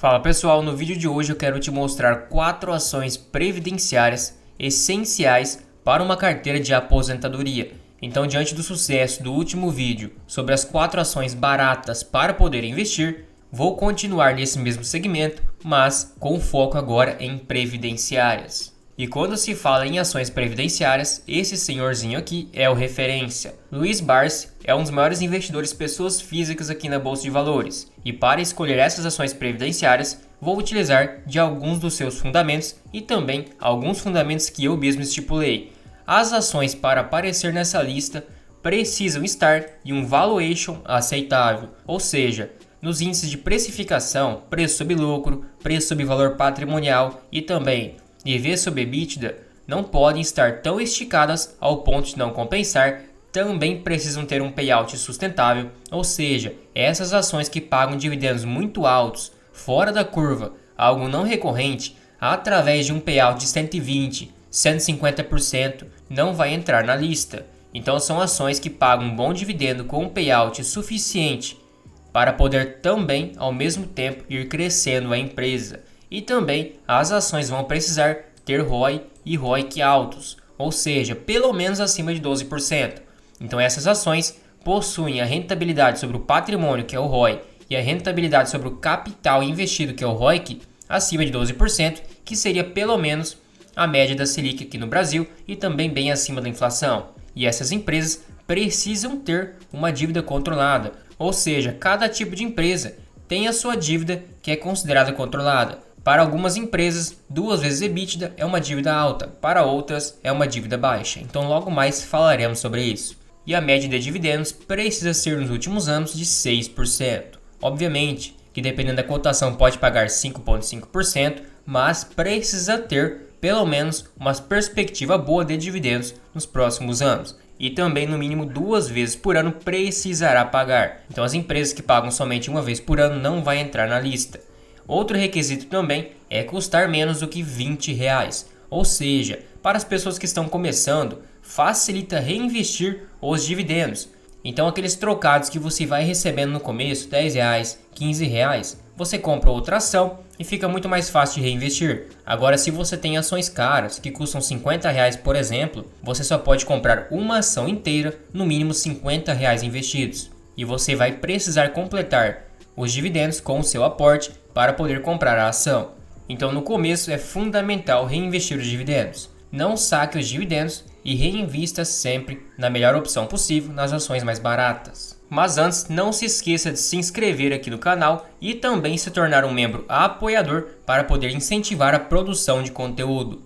Fala pessoal, no vídeo de hoje eu quero te mostrar 4 ações previdenciárias essenciais para uma carteira de aposentadoria. Então, diante do sucesso do último vídeo sobre as 4 ações baratas para poder investir, vou continuar nesse mesmo segmento, mas com foco agora em previdenciárias. E quando se fala em ações previdenciárias, esse senhorzinho aqui é o referência. Luiz Barsi é um dos maiores investidores pessoas físicas aqui na Bolsa de Valores. E para escolher essas ações previdenciárias, vou utilizar de alguns dos seus fundamentos e também alguns fundamentos que eu mesmo estipulei. As ações para aparecer nessa lista precisam estar em um valuation aceitável, ou seja, nos índices de precificação, preço sobre lucro, preço sobre valor patrimonial e também EV sobre EBITDA não podem estar tão esticadas ao ponto de não compensar, também precisam ter um payout sustentável, ou seja, essas ações que pagam dividendos muito altos, fora da curva, algo não recorrente, através de um payout de 120%, 150%, não vai entrar na lista. Então são ações que pagam um bom dividendo com um payout suficiente para poder também, ao mesmo tempo, ir crescendo a empresa. E também as ações vão precisar ter ROI e ROIC altos, ou seja, pelo menos acima de 12%. Então essas ações possuem a rentabilidade sobre o patrimônio, que é o ROI, e a rentabilidade sobre o capital investido, que é o ROIC, acima de 12%, que seria pelo menos a média da Selic aqui no Brasil e também bem acima da inflação. E essas empresas precisam ter uma dívida controlada, ou seja, cada tipo de empresa tem a sua dívida que é considerada controlada. Para algumas empresas, 2 vezes EBITDA é uma dívida alta, para outras é uma dívida baixa. Então logo mais falaremos sobre isso. E a média de dividendos precisa ser nos últimos anos de 6%. Obviamente que dependendo da cotação pode pagar 5,5%, mas precisa ter pelo menos uma perspectiva boa de dividendos nos próximos anos. E também no mínimo 2 vezes por ano precisará pagar. Então as empresas que pagam somente 1 vez por ano não vai entrar na lista. Outro requisito também é custar menos do que R$20, ou seja, para as pessoas que estão começando, facilita reinvestir os dividendos. Então aqueles trocados que você vai recebendo no começo, R$10, R$15, você compra outra ação e fica muito mais fácil de reinvestir. Agora, se você tem ações caras que custam R$50, por exemplo, você só pode comprar uma ação inteira, no mínimo R$50 investidos. E você vai precisar completar os dividendos com o seu aporte para poder comprar a ação. Então no começo é fundamental reinvestir os dividendos. Não saque os dividendos e reinvista sempre na melhor opção possível nas ações mais baratas. Mas antes, não se esqueça de se inscrever aqui no canal e também se tornar um membro apoiador para poder incentivar a produção de conteúdo.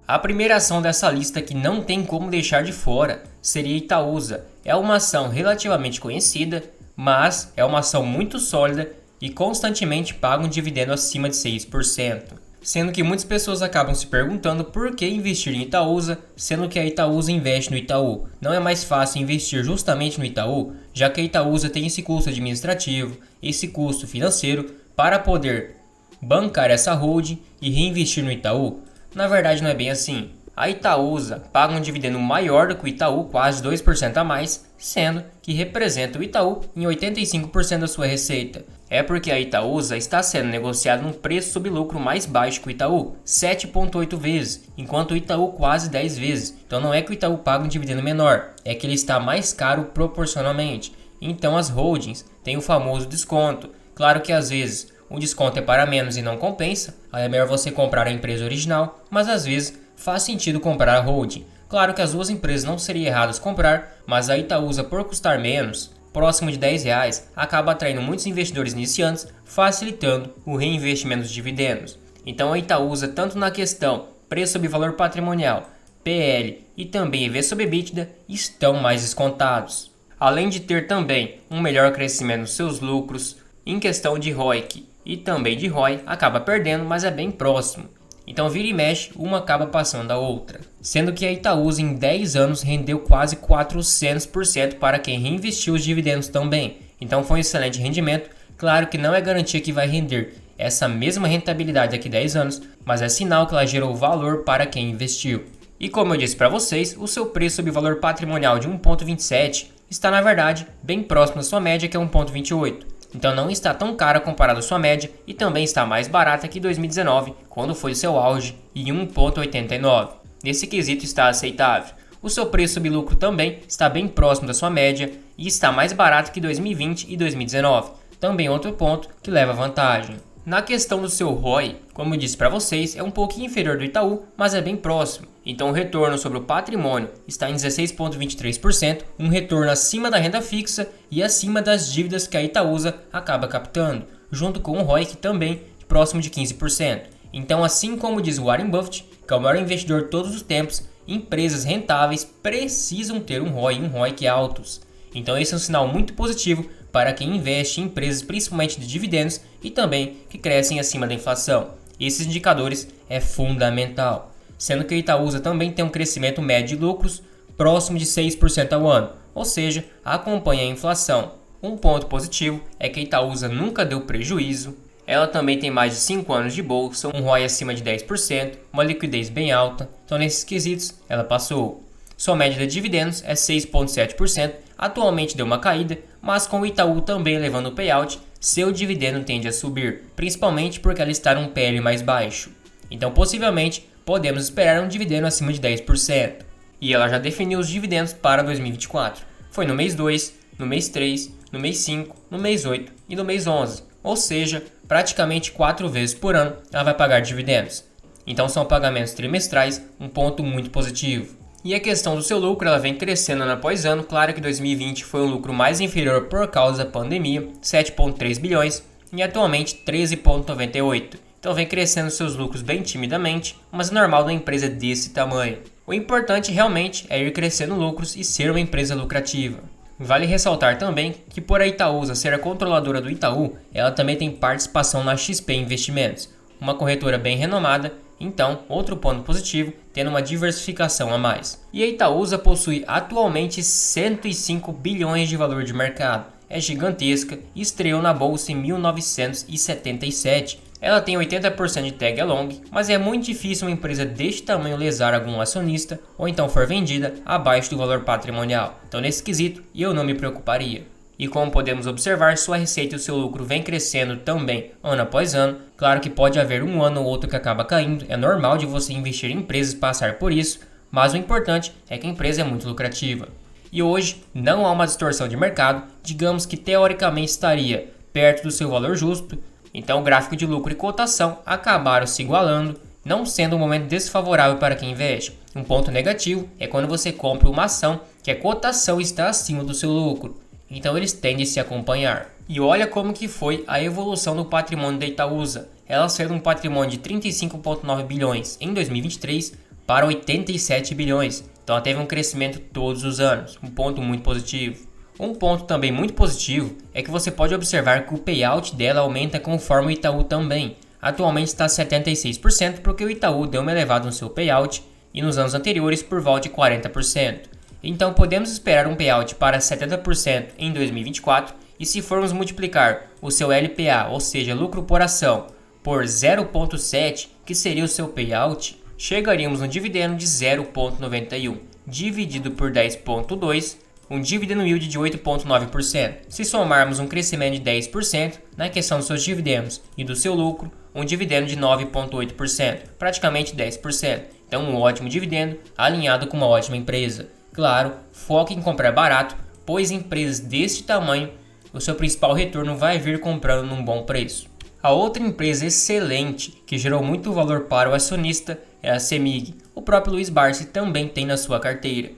A primeira ação dessa lista que não tem como deixar de fora seria Itaúsa. É uma ação relativamente conhecida, mas é uma ação muito sólida e constantemente paga um dividendo acima de 6%. Sendo que muitas pessoas acabam se perguntando por que investir em Itaúsa, sendo que a Itaúsa investe no Itaú. Não é mais fácil investir justamente no Itaú, já que a Itaúsa tem esse custo administrativo, esse custo financeiro para poder bancar essa holding e reinvestir no Itaú? Na verdade não é bem assim. A Itaúsa paga um dividendo maior do que o Itaú, quase 2% a mais, sendo que representa o Itaú em 85% da sua receita. É porque a Itaúsa está sendo negociada num preço sobre lucro mais baixo que o Itaú, 7,8 vezes, enquanto o Itaú quase 10 vezes. Então não é que o Itaú paga um dividendo menor, é que ele está mais caro proporcionalmente. Então as holdings têm o famoso desconto. Claro que às vezes o desconto é para menos e não compensa, aí é melhor você comprar a empresa original, mas às vezes faz sentido comprar a holding. Claro que as duas empresas não seriam erradas comprar, mas a Itaúsa, por custar menos, próximo de R$10, acaba atraindo muitos investidores iniciantes, facilitando o reinvestimento dos dividendos. Então a Itaúsa, tanto na questão preço sobre valor patrimonial, PL e também EV sobre EBITDA, estão mais descontados. Além de ter também um melhor crescimento nos seus lucros, em questão de ROIC e também de ROI, acaba perdendo, mas é bem próximo. Então vira e mexe, uma acaba passando a outra. Sendo que a Itaúsa em 10 anos rendeu quase 400% para quem reinvestiu os dividendos também. Então foi um excelente rendimento. Claro que não é garantia que vai render essa mesma rentabilidade daqui a 10 anos, mas é sinal que ela gerou valor para quem investiu. E como eu disse para vocês, o seu preço sobre valor patrimonial de 1,27 está na verdade bem próximo da sua média, que é 1,28. Então não está tão cara comparado à sua média e também está mais barata que 2019, quando foi o seu auge, em 1,89. Nesse quesito está aceitável. O seu preço sobre lucro também está bem próximo da sua média e está mais barato que 2020 e 2019. Também outro ponto que leva vantagem. Na questão do seu ROI, como eu disse para vocês, é um pouquinho inferior do Itaú, mas é bem próximo. Então o retorno sobre o patrimônio está em 16,23%, um retorno acima da renda fixa e acima das dívidas que a Itaúsa acaba captando, junto com um ROI também próximo de 15%. Então, assim como diz Warren Buffett, que é o maior investidor de todos os tempos, empresas rentáveis precisam ter um ROI altos. Então esse é um sinal muito positivo para quem investe em empresas principalmente de dividendos e também que crescem acima da inflação. Esses indicadores é fundamental, sendo que a Itaúsa também tem um crescimento médio de lucros próximo de 6% ao ano, ou seja, acompanha a inflação. Um ponto positivo é que a Itaúsa nunca deu prejuízo, ela também tem mais de 5 anos de bolsa, um ROI acima de 10%, uma liquidez bem alta, então nesses quesitos ela passou. Sua média de dividendos é 6,7%, atualmente deu uma caída, mas com o Itaú também levando o payout, seu dividendo tende a subir, principalmente porque ela está num PL mais baixo. Então possivelmente podemos esperar um dividendo acima de 10%. E ela já definiu os dividendos para 2024. Foi no mês 2, no mês 3, no mês 5, no mês 8 e no mês 11. Ou seja, praticamente 4 vezes por ano ela vai pagar dividendos. Então são pagamentos trimestrais, um ponto muito positivo. E a questão do seu lucro, ela vem crescendo ano após ano. Claro que 2020 foi um lucro mais inferior por causa da pandemia, 7,3 bilhões, e atualmente 13,98. Então vem crescendo seus lucros bem timidamente, mas é normal de uma empresa desse tamanho. O importante realmente é ir crescendo lucros e ser uma empresa lucrativa. Vale ressaltar também que por a Itaúsa ser a controladora do Itaú, ela também tem participação na XP Investimentos, uma corretora bem renomada. Então, outro ponto positivo, tendo uma diversificação a mais. E a Itaúsa possui atualmente 105 bilhões de valor de mercado. É gigantesca e estreou na bolsa em 1977. Ela tem 80% de tag along, mas é muito difícil uma empresa deste tamanho lesar algum acionista ou então for vendida abaixo do valor patrimonial. Então, nesse quesito, eu não me preocuparia. E como podemos observar, sua receita e o seu lucro vem crescendo também ano após ano. Claro que pode haver um ano ou outro que acaba caindo, é normal de você investir em empresas passar por isso, mas o importante é que a empresa é muito lucrativa. E hoje não há uma distorção de mercado, digamos que teoricamente estaria perto do seu valor justo, então o gráfico de lucro e cotação acabaram se igualando, não sendo um momento desfavorável para quem investe. Um ponto negativo é quando você compra uma ação que a cotação está acima do seu lucro. Então eles tendem a se acompanhar. E olha como que foi a evolução do patrimônio da Itaúsa. Ela saiu de um patrimônio de 35,9 bilhões em 2023 para 87 bilhões. Então ela teve um crescimento todos os anos, um ponto muito positivo. Um ponto também muito positivo é que você pode observar que o payout dela aumenta conforme o Itaú também. Atualmente está 76% porque o Itaú deu uma elevada no seu payout e nos anos anteriores por volta de 40%. Então podemos esperar um payout para 70% em 2024 e se formos multiplicar o seu LPA, ou seja, lucro por ação, por 0,7, que seria o seu payout, chegaríamos no dividendo de 0,91, dividido por 10,2, um dividend yield de 8,9%. Se somarmos um crescimento de 10% na questão dos seus dividendos e do seu lucro, um dividendo de 9,8%, praticamente 10%. Então um ótimo dividendo alinhado com uma ótima empresa. Claro, foque em comprar barato, pois empresas deste tamanho, o seu principal retorno vai vir comprando num bom preço. A outra empresa excelente que gerou muito valor para o acionista é a CEMIG. O próprio Luiz Barsi também tem na sua carteira.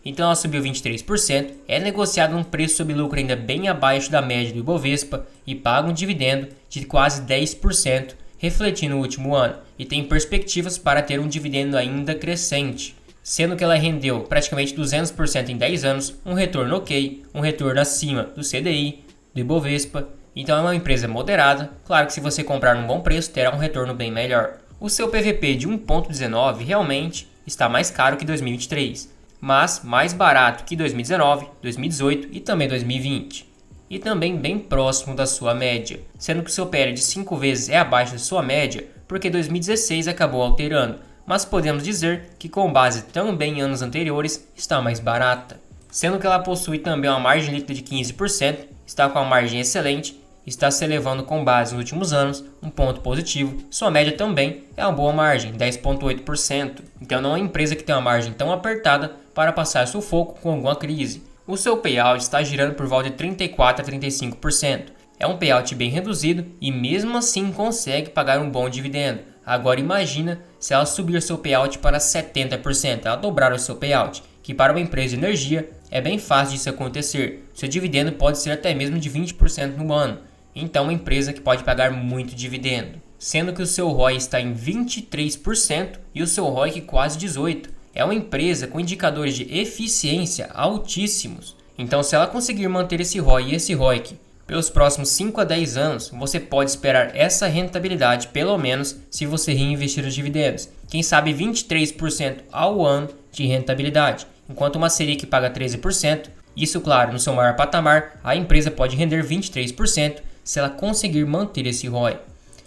Então ela subiu 23%, é negociada um preço sobre lucro ainda bem abaixo da média do Ibovespa e paga um dividendo de quase 10%, refletindo o último ano, e tem perspectivas para ter um dividendo ainda crescente. Sendo que ela rendeu praticamente 200% em 10 anos, um retorno ok, um retorno acima do CDI, do Ibovespa. Então é uma empresa moderada, claro que se você comprar num bom preço terá um retorno bem melhor. O seu PVP de 1,19 realmente está mais caro que 2023, mas mais barato que 2019, 2018 e também 2020. E também bem próximo da sua média, sendo que o seu PL de 5 vezes é abaixo da sua média porque 2016 acabou alterando. Mas podemos dizer que com base também em anos anteriores está mais barata. sendo que ela possui também uma margem líquida de 15%, está com uma margem excelente, está se elevando com base nos últimos anos, um ponto positivo. Sua média também é uma boa margem, 10,8%. Então não é uma empresa que tem uma margem tão apertada para passar sufoco com alguma crise. O seu payout está girando por volta de 34% a 35%. É um payout bem reduzido e mesmo assim consegue pagar um bom dividendo. Agora imagina se ela subir seu payout para 70%, ela dobrar o seu payout, que para uma empresa de energia é bem fácil disso acontecer. Seu dividendo pode ser até mesmo de 20% no ano. Então uma empresa que pode pagar muito dividendo. Sendo que o seu ROI está em 23% e o seu ROIC quase 18%. É uma empresa com indicadores de eficiência altíssimos. Então se ela conseguir manter esse ROI e esse ROIC pelos próximos 5 a 10 anos, você pode esperar essa rentabilidade, pelo menos se você reinvestir os dividendos. Quem sabe 23% ao ano de rentabilidade, enquanto uma Selic paga 13%. Isso, claro, no seu maior patamar, a empresa pode render 23% se ela conseguir manter esse ROI.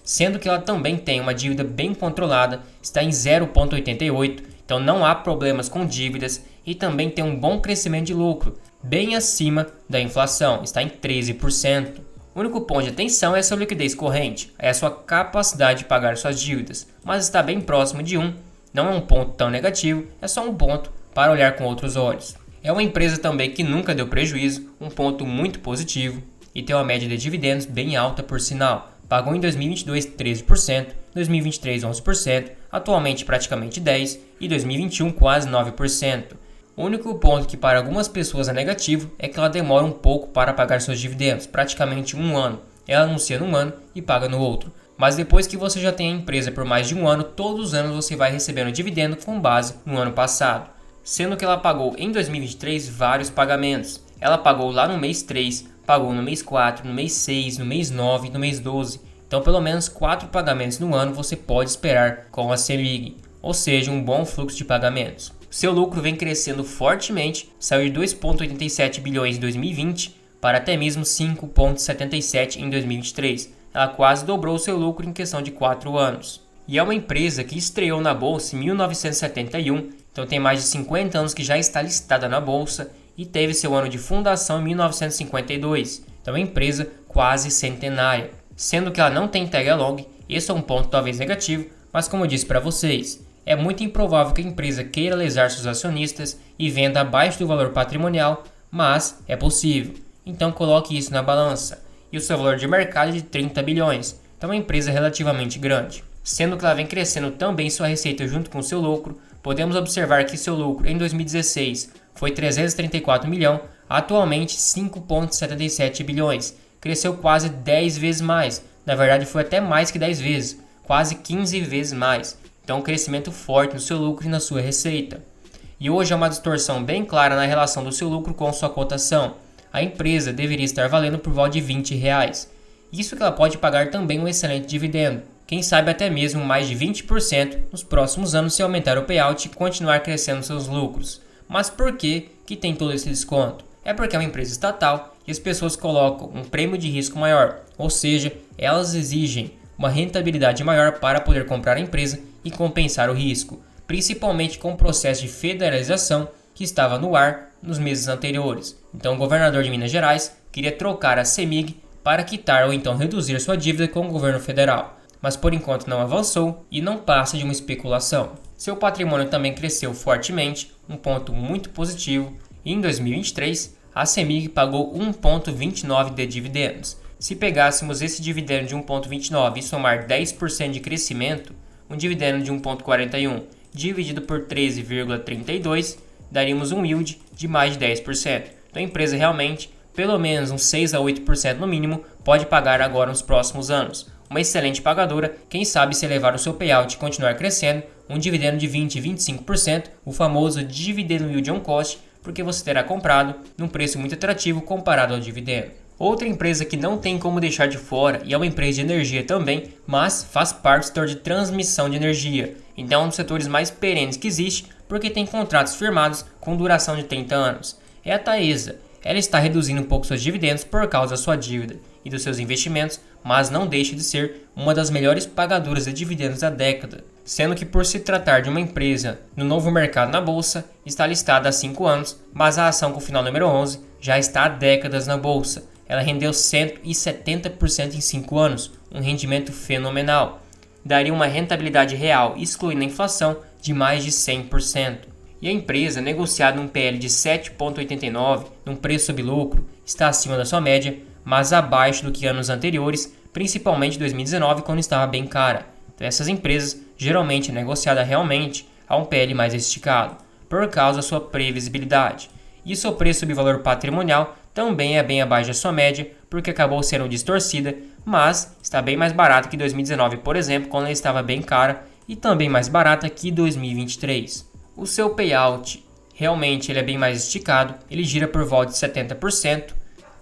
Sendo que ela também tem uma dívida bem controlada, está em 0,88%, então não há problemas com dívidas e também tem um bom crescimento de lucro, bem acima da inflação, está em 13%. O único ponto de atenção é a sua liquidez corrente, é a sua capacidade de pagar suas dívidas, mas está bem próximo de 1, não é um ponto tão negativo, é só um ponto para olhar com outros olhos. É uma empresa também que nunca deu prejuízo, um ponto muito positivo, e tem uma média de dividendos bem alta por sinal. Pagou em 2022 13%, 2023 11%, atualmente praticamente 10% e 2021 quase 9%. O único ponto que para algumas pessoas é negativo é que ela demora um pouco para pagar seus dividendos, praticamente um ano. Ela anuncia num ano e paga no outro. Mas depois que você já tem a empresa por mais de um ano, todos os anos você vai recebendo dividendo com base no ano passado. Sendo que ela pagou em 2023 vários pagamentos. Ela pagou lá no mês 3, pagou no mês 4, no mês 6, no mês 9 e no mês 12. Então pelo menos 4 pagamentos no ano você pode esperar com a Selig, ou seja, um bom fluxo de pagamentos. Seu lucro vem crescendo fortemente, saiu de 2,87 bilhões em 2020 para até mesmo 5,77 em 2023. Ela quase dobrou seu lucro em questão de 4 anos. E é uma empresa que estreou na bolsa em 1971, então tem mais de 50 anos que já está listada na bolsa e teve seu ano de fundação em 1952. Então é uma empresa quase centenária, sendo que ela não tem tag along. Esse é um ponto talvez negativo, mas como eu disse para vocês, é muito improvável que a empresa queira lesar seus acionistas e venda abaixo do valor patrimonial, mas é possível. Então coloque isso na balança. E o seu valor de mercado é de 30 bilhões, então é uma empresa relativamente grande. Sendo que ela vem crescendo também sua receita junto com seu lucro, podemos observar que seu lucro em 2016 foi 334 milhões, atualmente 5,77 bilhões. Cresceu quase 10 vezes mais, na verdade foi até mais que 10 vezes, quase 15 vezes mais. Então um crescimento forte no seu lucro e na sua receita. E hoje há uma distorção bem clara na relação do seu lucro com sua cotação. A empresa deveria estar valendo por volta de R$20. Isso que ela pode pagar também um excelente dividendo. Quem sabe até mesmo mais de 20% nos próximos anos se aumentar o payout e continuar crescendo seus lucros. Mas por que tem todo esse desconto? É porque é uma empresa estatal e as pessoas colocam um prêmio de risco maior, ou seja, elas exigem uma rentabilidade maior para poder comprar a empresa e compensar o risco, principalmente com o processo de federalização que estava no ar nos meses anteriores. Então o governador de Minas Gerais queria trocar a CEMIG para quitar ou então reduzir sua dívida com o governo federal, mas por enquanto não avançou e não passa de uma especulação. Seu patrimônio também cresceu fortemente, um ponto muito positivo, e em 2023 a CEMIG pagou 1,29 de dividendos. Se pegássemos esse dividendo de 1,29 e somar 10% de crescimento, um dividendo de 1,41 dividido por 13,32, daríamos um yield de mais de 10%. Então a empresa realmente, pelo menos uns 6 a 8% no mínimo, pode pagar agora nos próximos anos. Uma excelente pagadora, quem sabe se elevar o seu payout e continuar crescendo, um dividendo de 20 a 25%, o famoso dividend yield on cost, porque você terá comprado num preço muito atrativo comparado ao dividendo. Outra empresa que não tem como deixar de fora, e é uma empresa de energia também, mas faz parte do setor de transmissão de energia. Então é um dos setores mais perenes que existe, porque tem contratos firmados com duração de 30 anos. É a Taesa. Ela está reduzindo um pouco seus dividendos por causa da sua dívida e dos seus investimentos, mas não deixa de ser uma das melhores pagadoras de dividendos da década, sendo que por se tratar de uma empresa no novo mercado na bolsa, está listada há 5 anos, mas a ação com o final número 11 já está há décadas na bolsa. Ela rendeu 170% em 5 anos, um rendimento fenomenal. Daria uma rentabilidade real, excluindo a inflação, de mais de 100%. E a empresa, negociada num PL de 7,89, num preço sob lucro, está acima da sua média, mas abaixo do que anos anteriores, principalmente 2019, quando estava bem cara. Então essas empresas geralmente é negociada realmente a um PL mais esticado, por causa da sua previsibilidade. E seu preço sobre valor patrimonial também é bem abaixo da sua média, porque acabou sendo distorcida, mas está bem mais barata que 2019, por exemplo, quando ela estava bem cara, e também mais barata que 2023. O seu payout realmente ele é bem mais esticado, ele gira por volta de 70%,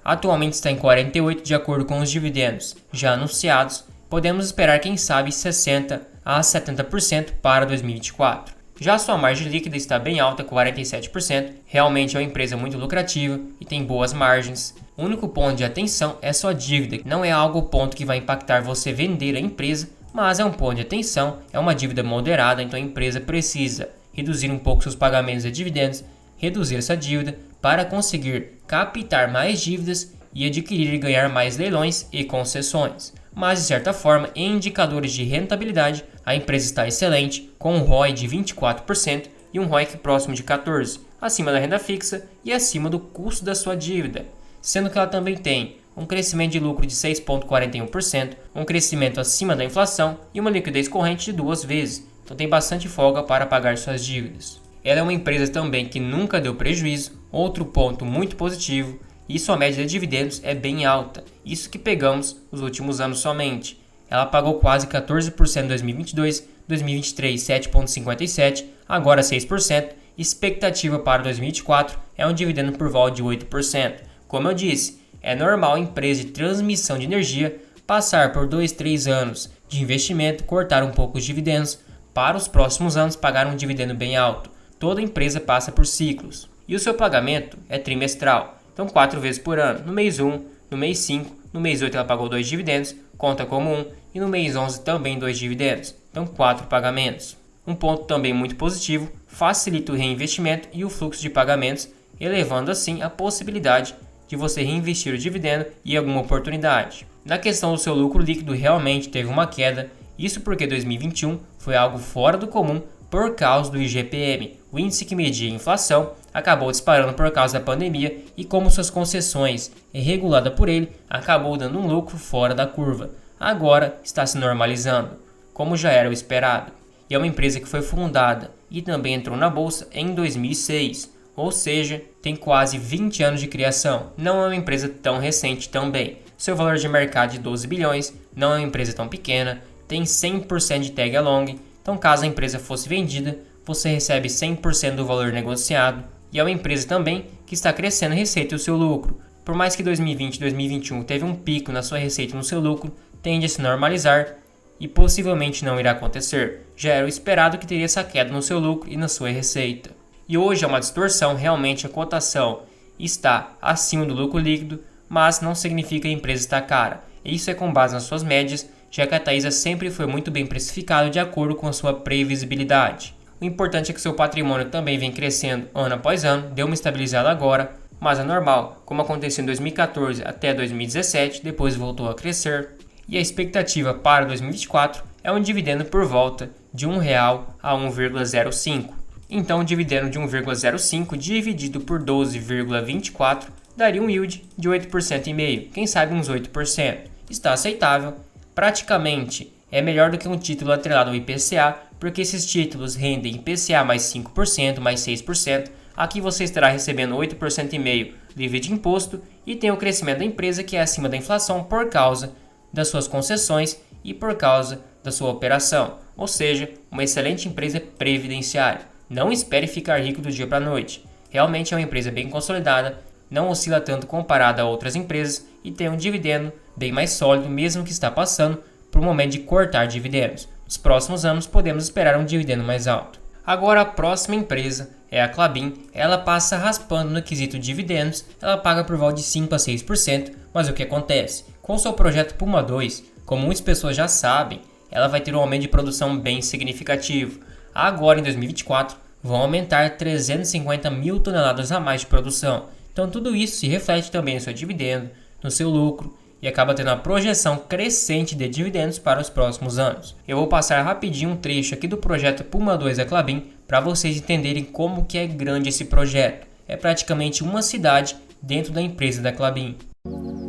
atualmente está em 48% de acordo com os dividendos já anunciados, podemos esperar quem sabe 60% a 70% para 2024. Já sua margem líquida está bem alta, 47%, realmente é uma empresa muito lucrativa e tem boas margens. O único ponto de atenção é sua dívida, não é algo ponto que vai impactar você vender a empresa, mas é um ponto de atenção, é uma dívida moderada, então a empresa precisa reduzir um pouco seus pagamentos de dividendos, reduzir essa dívida para conseguir captar mais dívidas e adquirir e ganhar mais leilões e concessões. Mas de certa forma, em indicadores de rentabilidade, a empresa está excelente, com um ROI de 24% e um ROIC próximo de 14%, acima da renda fixa e acima do custo da sua dívida, sendo que ela também tem um crescimento de lucro de 6,41%, um crescimento acima da inflação e uma liquidez corrente de 2 vezes, então tem bastante folga para pagar suas dívidas. Ela é uma empresa também que nunca deu prejuízo, outro ponto muito positivo, e sua média de dividendos é bem alta, isso que pegamos nos últimos anos somente. Ela pagou quase 14% em 2022, 2023 7,57%, agora 6%, expectativa para 2024 é um dividendo por volta de 8%. Como eu disse, é normal a empresa de transmissão de energia passar por 2-3 anos de investimento, cortar um pouco os dividendos, para os próximos anos pagar um dividendo bem alto. Toda empresa passa por ciclos. E o seu pagamento é trimestral, então 4 vezes por ano. No mês 1, no mês 5, no mês 8 ela pagou 2 dividendos, conta como 1, e no mês 11 também 2 dividendos, então 4 pagamentos. Um ponto também muito positivo, facilita o reinvestimento e o fluxo de pagamentos, elevando assim a possibilidade de você reinvestir o dividendo em alguma oportunidade. Na questão do seu lucro líquido realmente teve uma queda, isso porque 2021 foi algo fora do comum por causa do IGPM, o índice que media a inflação, acabou disparando por causa da pandemia e como suas concessões é regulada por ele, acabou dando um lucro fora da curva. Agora está se normalizando, como já era o esperado. E é uma empresa que foi fundada e também entrou na bolsa em 2006, ou seja, tem quase 20 anos de criação. Não é uma empresa tão recente também. Seu valor de mercado de 12 bilhões, não é uma empresa tão pequena, tem 100% de tag along, então caso a empresa fosse vendida, você recebe 100% do valor negociado. E é uma empresa também que está crescendo a receita e o seu lucro. Por mais que 2020 e 2021 teve um pico na sua receita e no seu lucro, tende a se normalizar e possivelmente não irá acontecer. Já era o esperado que teria essa queda no seu lucro e na sua receita. E hoje é uma distorção, realmente a cotação está acima do lucro líquido, mas não significa que a empresa está cara. Isso é com base nas suas médias, já que a Taesa sempre foi muito bem precificado de acordo com a sua previsibilidade. O importante é que seu patrimônio também vem crescendo ano após ano, deu uma estabilizada agora, mas é normal, como aconteceu em 2014 até 2017, depois voltou a crescer. E a expectativa para 2024 é um dividendo por volta de R$ 1,00 a 1,05. Então, o dividendo de 1,05 dividido por 12,24 daria um yield de 8,5%, quem sabe uns 8%. Está aceitável, praticamente é melhor do que um título atrelado ao IPCA, porque esses títulos rendem IPCA mais 5%, mais 6%, aqui você estará recebendo 8,5% livre de imposto e tem o crescimento da empresa que é acima da inflação por causa das suas concessões e por causa da sua operação, ou seja, uma excelente empresa previdenciária. Não espere ficar rico do dia para a noite. Realmente é uma empresa bem consolidada, não oscila tanto comparada a outras empresas e tem um dividendo bem mais sólido, mesmo que está passando por um momento de cortar dividendos. Nos próximos anos podemos esperar um dividendo mais alto. Agora a próxima empresa é a Klabin. Ela passa raspando no quesito dividendos, ela paga por volta de 5 a 6%, mas o que acontece? Com seu projeto Puma II, como muitas pessoas já sabem, ela vai ter um aumento de produção bem significativo. Agora, em 2024, vão aumentar 350 mil toneladas a mais de produção. Então tudo isso se reflete também no seu dividendo, no seu lucro, e acaba tendo uma projeção crescente de dividendos para os próximos anos. Eu vou passar rapidinho um trecho aqui do projeto Puma II da Klabin para vocês entenderem como que é grande esse projeto. É praticamente uma cidade dentro da empresa da Klabin.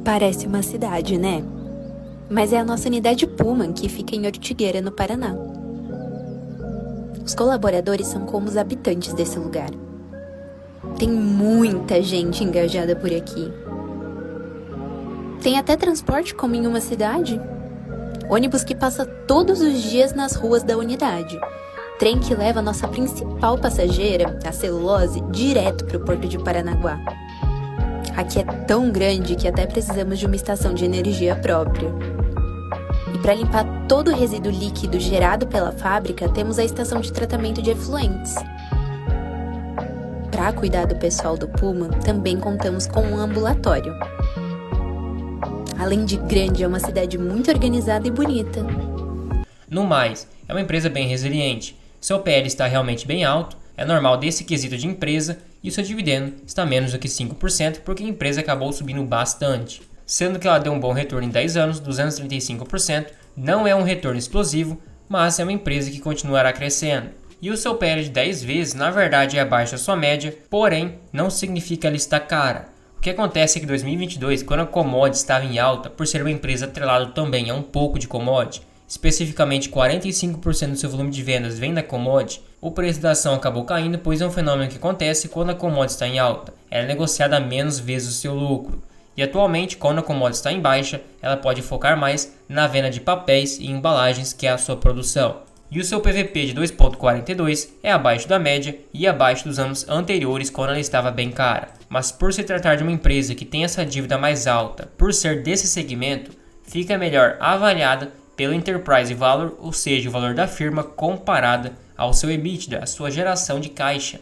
Parece uma cidade, né? Mas é a nossa unidade Puma, que fica em Ortigueira, no Paraná. Os colaboradores são como os habitantes desse lugar. Tem muita gente engajada por aqui. Tem até transporte como em uma cidade. Ônibus que passa todos os dias nas ruas da unidade. Trem que leva a nossa principal passageira, a celulose, direto para o Porto de Paranaguá. Aqui é tão grande que até precisamos de uma estação de energia própria. E para limpar todo o resíduo líquido gerado pela fábrica, temos a estação de tratamento de efluentes. Para cuidar do pessoal do Puma, também contamos com um ambulatório. Além de grande, é uma cidade muito organizada e bonita. No mais, é uma empresa bem resiliente. Seu PL está realmente bem alto, é normal desse quesito de empresa, e o seu dividendo está menos do que 5% porque a empresa acabou subindo bastante. Sendo que ela deu um bom retorno em 10 anos, 235%, não é um retorno explosivo, mas é uma empresa que continuará crescendo. E o seu PL de 10 vezes, na verdade, é abaixo da sua média, porém, não significa que ela está cara. O que acontece é que em 2022, quando a commodity estava em alta, por ser uma empresa atrelada também a um pouco de commodity, especificamente 45% do seu volume de vendas vem da commodity, o preço da ação acabou caindo, pois é um fenômeno que acontece quando a commodity está em alta. Ela é negociada menos vezes o seu lucro. E atualmente, quando a commodity está em baixa, ela pode focar mais na venda de papéis e embalagens, que é a sua produção. E o seu PVP de 2,42 é abaixo da média e abaixo dos anos anteriores, quando ela estava bem cara. Mas por se tratar de uma empresa que tem essa dívida mais alta, por ser desse segmento, fica melhor avaliada pelo Enterprise Value, ou seja, o valor da firma comparada ao seu EBITDA, a sua geração de caixa.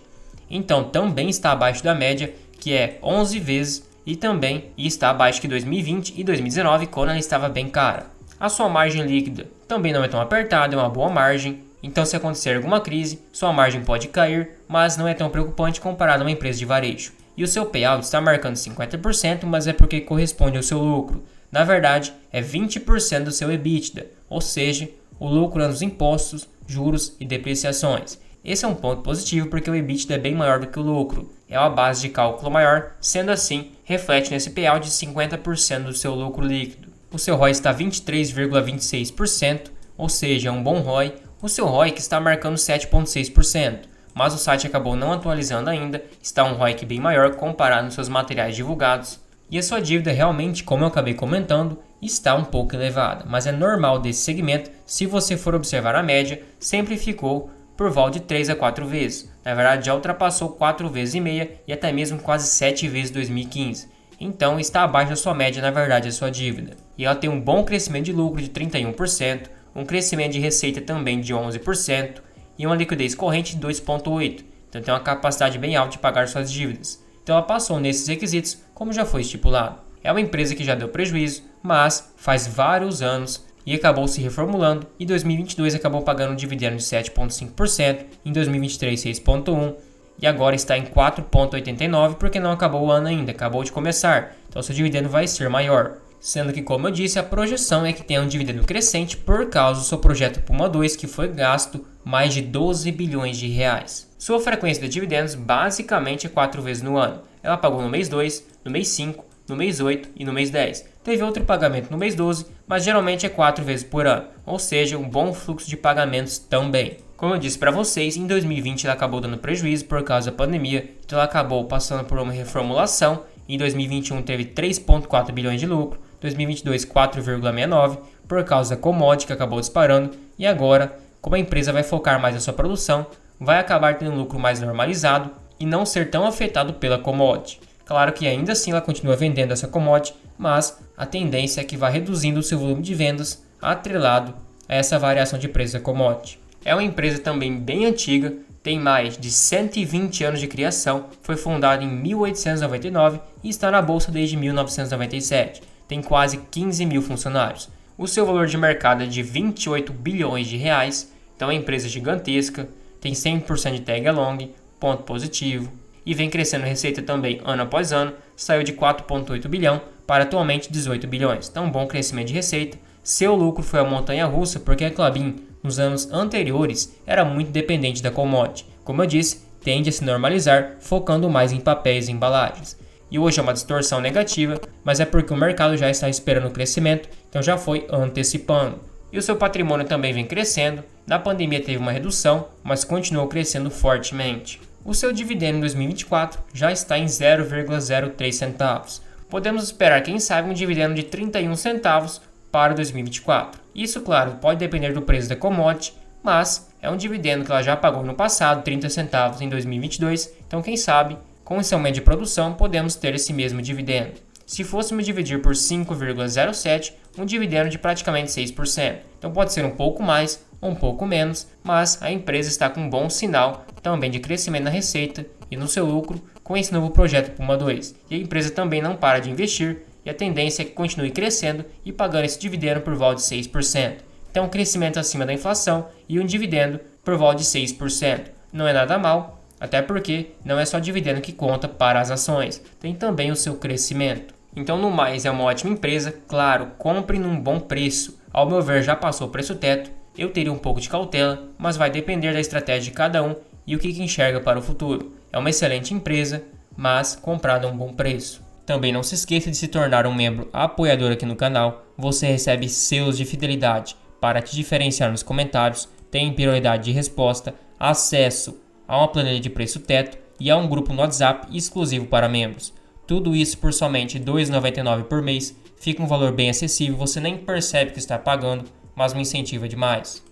Então também está abaixo da média, que é 11 vezes, e também está abaixo que 2020 e 2019, quando ela estava bem cara. A sua margem líquida também não é tão apertada, é uma boa margem, então se acontecer alguma crise, sua margem pode cair, mas não é tão preocupante comparado a uma empresa de varejo. E o seu payout está marcando 50%, mas é porque corresponde ao seu lucro. Na verdade, é 20% do seu EBITDA, ou seja, o lucro é nos impostos, juros e depreciações. Esse é um ponto positivo porque o EBITDA é bem maior do que o lucro. É uma base de cálculo maior, sendo assim, reflete nesse payout de 50% do seu lucro líquido. O seu ROI está 23,26%, ou seja, é um bom ROI. O seu ROIC está marcando 7,6%, mas o site acabou não atualizando ainda, está um ROIC bem maior comparado nos seus materiais divulgados. E a sua dívida realmente, como eu acabei comentando, está um pouco elevada, mas é normal desse segmento. Se você for observar a média, sempre ficou por volta de 3 a 4 vezes. Na verdade, já ultrapassou 4 vezes e meia e até mesmo quase 7 vezes em 2015. Então, está abaixo da sua média, na verdade, a sua dívida. E ela tem um bom crescimento de lucro de 31%, um crescimento de receita também de 11% e uma liquidez corrente de 2,8%. Então, tem uma capacidade bem alta de pagar suas dívidas. Então, ela passou nesses requisitos, como já foi estipulado. É uma empresa que já deu prejuízo, mas faz vários anos e acabou se reformulando. Em 2022 acabou pagando um dividendo de 7,5%, em 2023 6,1%, e agora está em 4,89 porque não acabou o ano ainda, acabou de começar. Então seu dividendo vai ser maior. Sendo que, como eu disse, a projeção é que tenha um dividendo crescente por causa do seu projeto Puma II, que foi gasto mais de 12 bilhões de reais. Sua frequência de dividendos basicamente é 4 vezes no ano. Ela pagou no mês 2, no mês 5, no mês 8 e no mês 10. Teve outro pagamento no mês 12, mas geralmente é 4 vezes por ano, ou seja, um bom fluxo de pagamentos também. Como eu disse para vocês, em 2020 ela acabou dando prejuízo por causa da pandemia, então ela acabou passando por uma reformulação. Em 2021 teve 3,4 bilhões de lucro, 2022 4,69 por causa da commodity que acabou disparando, e agora, como a empresa vai focar mais na sua produção, vai acabar tendo um lucro mais normalizado e não ser tão afetado pela commodity. Claro que ainda assim ela continua vendendo essa commodity, mas a tendência é que vá reduzindo o seu volume de vendas atrelado a essa variação de preço da commodity. É uma empresa também bem antiga, tem mais de 120 anos de criação, foi fundada em 1899 e está na bolsa desde 1997. tem quase 15 mil funcionários. O seu valor de mercado é de 28 bilhões de reais, então é uma empresa gigantesca, tem 100% de tag along, ponto positivo, e vem crescendo receita também ano após ano, saiu de 4,8 bilhão para atualmente 18 bilhões, então um bom crescimento de receita. Seu lucro foi a montanha-russa porque a Klabin, nos anos anteriores, era muito dependente da commodity. Como eu disse, tende a se normalizar, focando mais em papéis e embalagens. E hoje é uma distorção negativa, mas é porque o mercado já está esperando o crescimento, então já foi antecipando. E o seu patrimônio também vem crescendo, na pandemia teve uma redução, mas continuou crescendo fortemente. O seu dividendo em 2024 já está em 0,03 centavos. Podemos esperar, quem sabe, um dividendo de 31 centavos para 2024. Isso, claro, pode depender do preço da commodity, mas é um dividendo que ela já pagou no passado, 30 centavos em 2022, então quem sabe, com esse aumento de produção, podemos ter esse mesmo dividendo. Se fôssemos dividir por 5,07, um dividendo de praticamente 6%. Então pode ser um pouco mais ou um pouco menos, mas a empresa está com um bom sinal também de crescimento na receita e no seu lucro com esse novo projeto Puma II. E a empresa também não para de investir e a tendência é que continue crescendo e pagando esse dividendo por volta de 6%. Então um crescimento acima da inflação e um dividendo por volta de 6%. Não é nada mal, até porque não é só dividendo que conta para as ações, tem também o seu crescimento. Então, no mais, é uma ótima empresa, claro, compre num bom preço. Ao meu ver, já passou o preço teto, eu teria um pouco de cautela, mas vai depender da estratégia de cada um e o que enxerga para o futuro. É uma excelente empresa, mas comprada a um bom preço. Também não se esqueça de se tornar um membro apoiador aqui no canal, você recebe selos de fidelidade para te diferenciar nos comentários, tem prioridade de resposta, acesso a uma planilha de preço teto e a um grupo no WhatsApp exclusivo para membros. Tudo isso por somente R$ 2,99 por mês, fica um valor bem acessível, você nem percebe que está pagando, mas me incentiva demais.